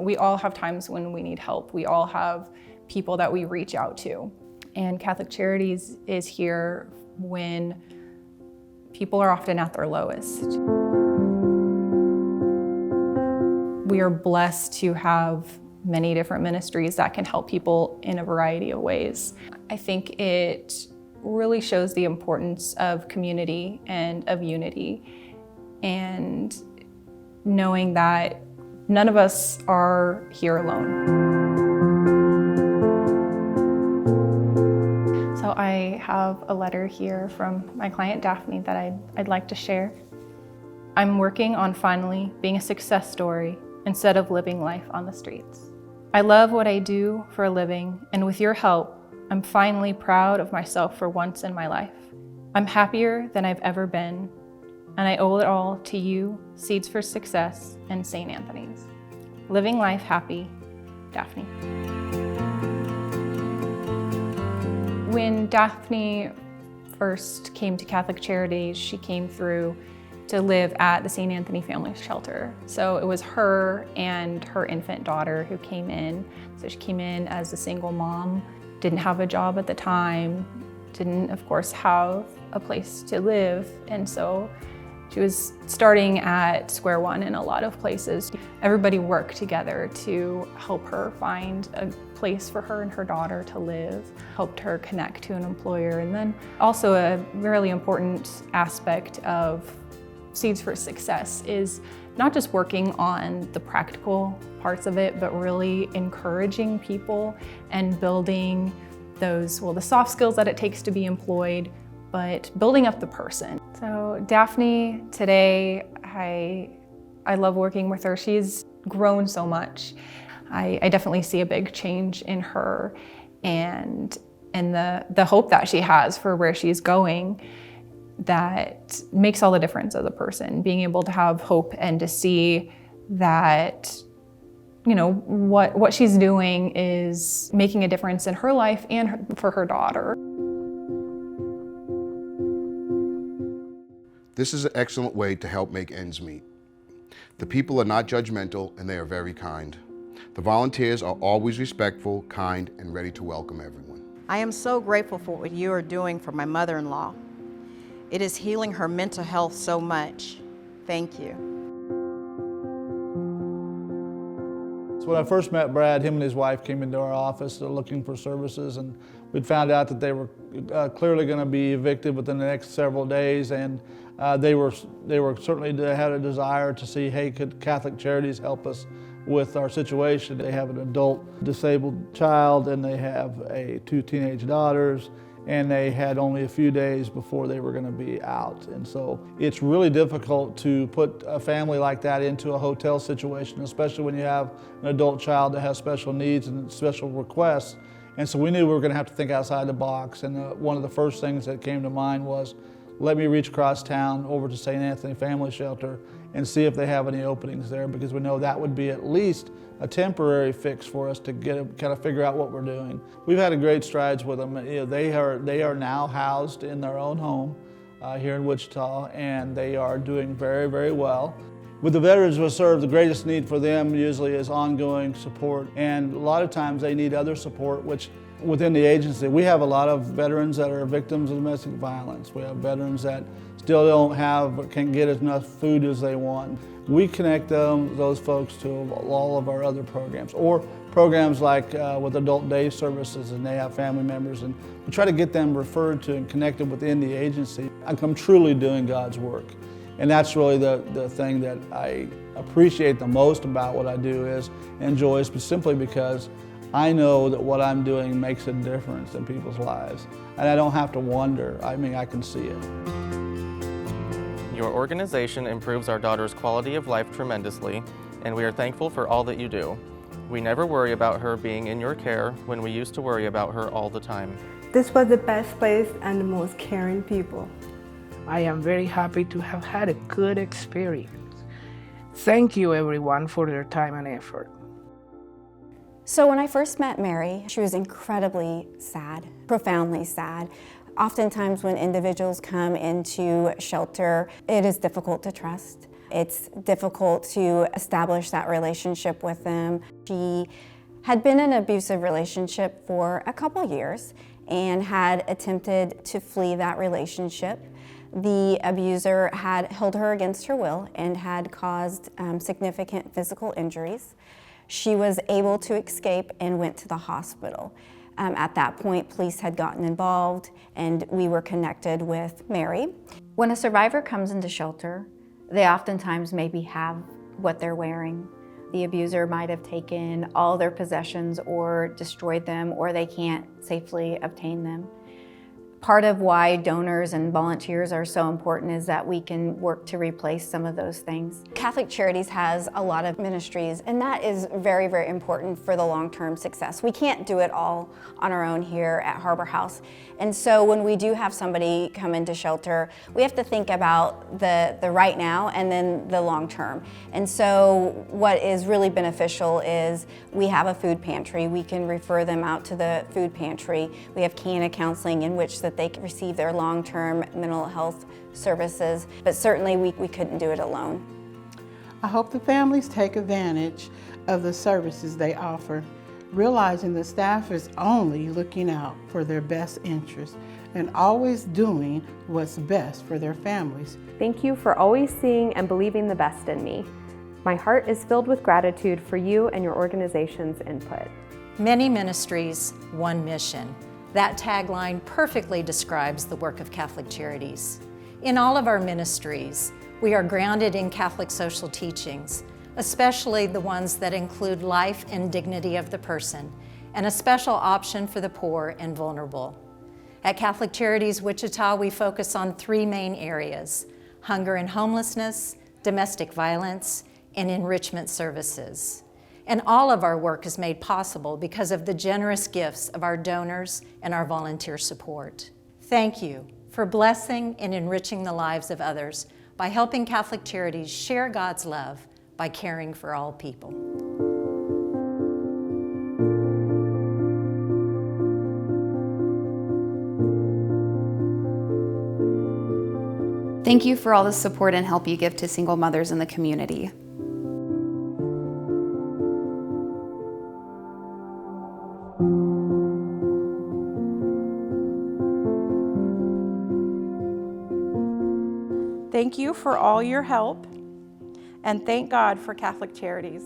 we all have times when we need help. We all have people that we reach out to. And Catholic Charities is here when people are often at their lowest. We are blessed to have many different ministries that can help people in a variety of ways. I think it really shows the importance of community and of unity, and knowing that none of us are here alone. So I have a letter here from my client Daphne that I'd like to share. I'm working on finally being a success story instead of living life on the streets. I love what I do for a living, and with your help, I'm finally proud of myself for once in my life. I'm happier than I've ever been, and I owe it all to you, Seeds for Success, and St. Anthony's. Living life happy, Daphne. When Daphne first came to Catholic Charities, she came through to live at the St. Anthony Family Shelter. So it was her and her infant daughter who came in. So she came in as a single mom, didn't have a job at the time, didn't, of course, have a place to live. And so she was starting at square one in a lot of places. Everybody worked together to help her find a place for her and her daughter to live, helped her connect to an employer. And then also a really important aspect of Seeds for Success is not just working on the practical parts of it, but really encouraging people and building those, well, the soft skills that it takes to be employed, but building up the person. So Daphne, today, I love working with her. She's grown so much. I definitely see a big change in her and the hope that she has for where she's going. That makes all the difference as a person, being able to have hope and to see that, you know, what she's doing is making a difference in her life and for her daughter. This is an excellent way to help make ends meet. The people are not judgmental and they are very kind. The volunteers are always respectful, kind, and ready to welcome everyone. I am so grateful for what you are doing for my mother-in-law. It is healing her mental health so much. Thank you. So when I first met Brad, him and his wife came into our office looking for services, and we'd found out that they were clearly going to be evicted within the next several days, and they had a desire to see, hey, could Catholic Charities help us with our situation? They have an adult disabled child, and they have two teenage daughters, and they had only a few days before they were going to be out. And so it's really difficult to put a family like that into a hotel situation, especially when you have an adult child that has special needs and special requests. And so we knew we were going to have to think outside the box. And one of the first things that came to mind was, let me reach across town over to St. Anthony Family Shelter and see if they have any openings there, because we know that would be at least a temporary fix for us to kind of figure out what we're doing. We've had a great strides with them. You know, they are now housed in their own home here in Wichita, and they are doing very, very well. With the veterans we serve, the greatest need for them usually is ongoing support, and a lot of times they need other support, which within the agency, we have a lot of veterans that are victims of domestic violence. We have veterans that still can't get enough food as they want. We connect those folks to all of our other programs, or programs like with adult day services, and they have family members, and we try to get them referred to and connected within the agency. I'm truly doing God's work. And that's really the thing that I appreciate the most about what I do is enjoy, simply because I know that what I'm doing makes a difference in people's lives. And I don't have to wonder, I mean, I can see it. Your organization improves our daughter's quality of life tremendously, and we are thankful for all that you do. We never worry about her being in your care when we used to worry about her all the time. This was the best place and the most caring people. I am very happy to have had a good experience. Thank you everyone for their time and effort. So when I first met Mary, she was incredibly sad, profoundly sad. Oftentimes when individuals come into shelter, it is difficult to trust. It's difficult to establish that relationship with them. She had been in an abusive relationship for a couple years and had attempted to flee that relationship. The abuser had held her against her will and had caused significant physical injuries. She was able to escape and went to the hospital. At that point, police had gotten involved and we were connected with Mary. When a survivor comes into shelter, they oftentimes maybe have what they're wearing. The abuser might have taken all their possessions or destroyed them, or they can't safely obtain them. Part of why donors and volunteers are so important is that we can work to replace some of those things. Catholic Charities has a lot of ministries, and that is very, very important for the long-term success. We can't do it all on our own here at Harbor House. And so when we do have somebody come into shelter, we have to think about the right now and then the long term. And so what is really beneficial is we have a food pantry. We can refer them out to the food pantry. We have Canna counseling in which that they can receive their long-term mental health services, but certainly we couldn't do it alone. I hope the families take advantage of the services they offer, realizing the staff is only looking out for their best interests and always doing what's best for their families. Thank you for always seeing and believing the best in me. My heart is filled with gratitude for you and your organization's input. Many ministries, one mission. That tagline perfectly describes the work of Catholic Charities. In all of our ministries, we are grounded in Catholic social teachings, especially the ones that include life and dignity of the person, and a special option for the poor and vulnerable. At Catholic Charities Wichita, we focus on three main areas: hunger and homelessness, domestic violence, and enrichment services. And all of our work is made possible because of the generous gifts of our donors and our volunteer support. Thank you for blessing and enriching the lives of others by helping Catholic Charities share God's love by caring for all people. Thank you for all the support and help you give to single mothers in the community. Thank you for all your help, and thank God for Catholic Charities.